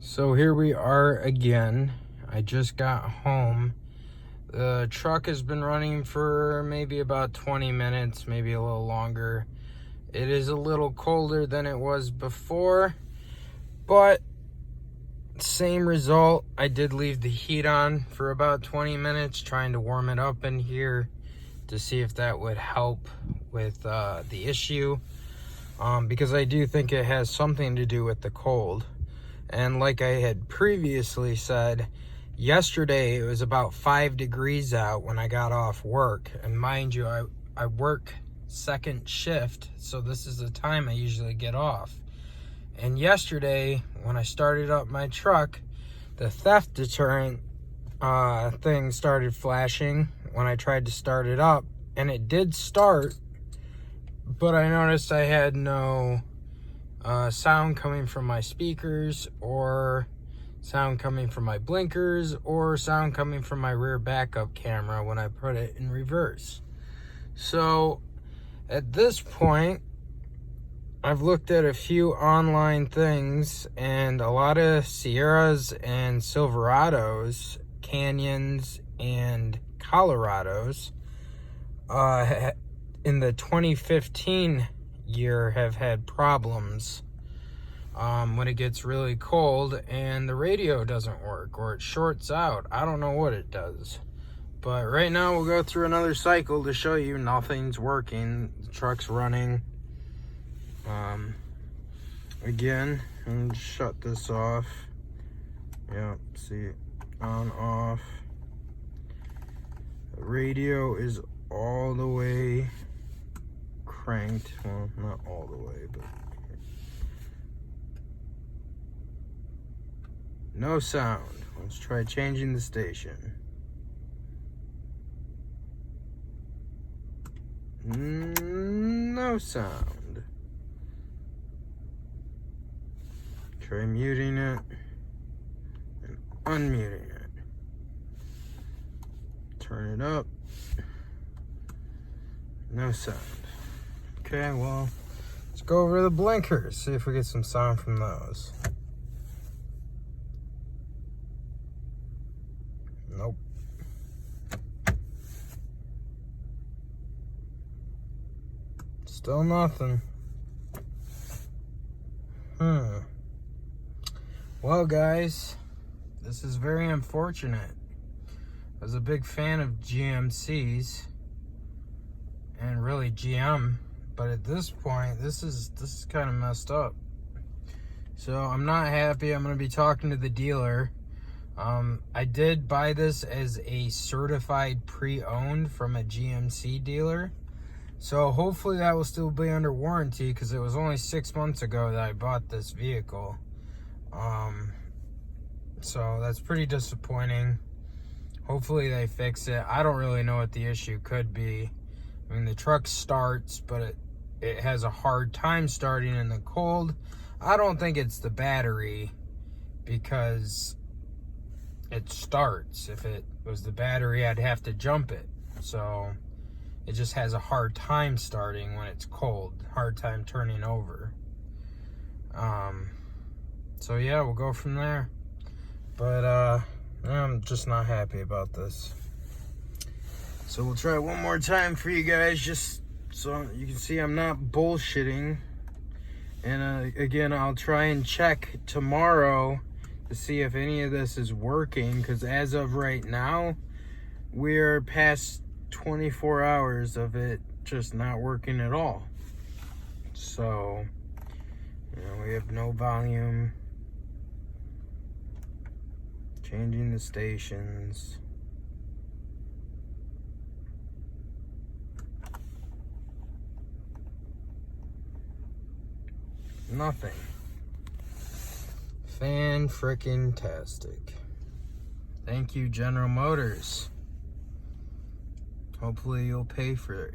So here we are again. I just got home. The truck has been running for maybe about 20 minutes, maybe a little longer. It is a little colder than it was before, but same result. I did leave the heat on for about 20 minutes, trying to warm it up in here to see if that would help with the issue, because I do think it has something to do with the cold. And like I had previously said, yesterday it was about 5 degrees out when I got off work. And mind you, I work second shift, so this is the time I usually get off. And yesterday, when I started up my truck, the theft deterrent thing started flashing when I tried to start it up. And it did start, but I noticed I had no sound coming from my speakers, or sound coming from my blinkers, or sound coming from my rear backup camera when I put it in reverse. So at this point, I've looked at a few online things, and a lot of Sierras and Silverados, Canyons and Colorados in the 2015 year have had problems when it gets really cold and the radio doesn't work, or it shorts out. I don't know what it does, but right now we'll go through another cycle to show you nothing's working. The truck's running. Again, and shut this off. Yep, see, on, off. The radio is all the way cranked. Well, not all the way, but no sound. Let's try changing the station. No sound. Try muting it and unmuting it. Turn it up. No sound. Okay, well, let's go over to the blinkers, see if we get some sound from those. Nope. Still nothing. Well, guys, this is very unfortunate. I was a big fan of GMCs and really GM, but at this point, this is kind of messed up. So I'm not happy. I'm going to be talking to the dealer. I did buy this as a certified pre-owned from a GMC dealer. So hopefully that will still be under warranty, because it was only 6 months ago that I bought this vehicle. So that's pretty disappointing. Hopefully they fix it. I don't really know what the issue could be. I mean, the truck starts, but it has a hard time starting in the cold. I don't think it's the battery, because it starts. If it was the battery, I'd have to jump it. So it just has a hard time starting when it's cold. Hard time turning over. So yeah, we'll go from there. But I'm just not happy about this. So we'll try one more time for you guys, just so you can see I'm not bullshitting. And again, I'll try and check tomorrow to see if any of this is working, because as of right now, we're past 24 hours of it just not working at all. So, you know, we have no volume. Changing the stations. Nothing. Fan-frickin-tastic. Thank you, General Motors. Hopefully you'll pay for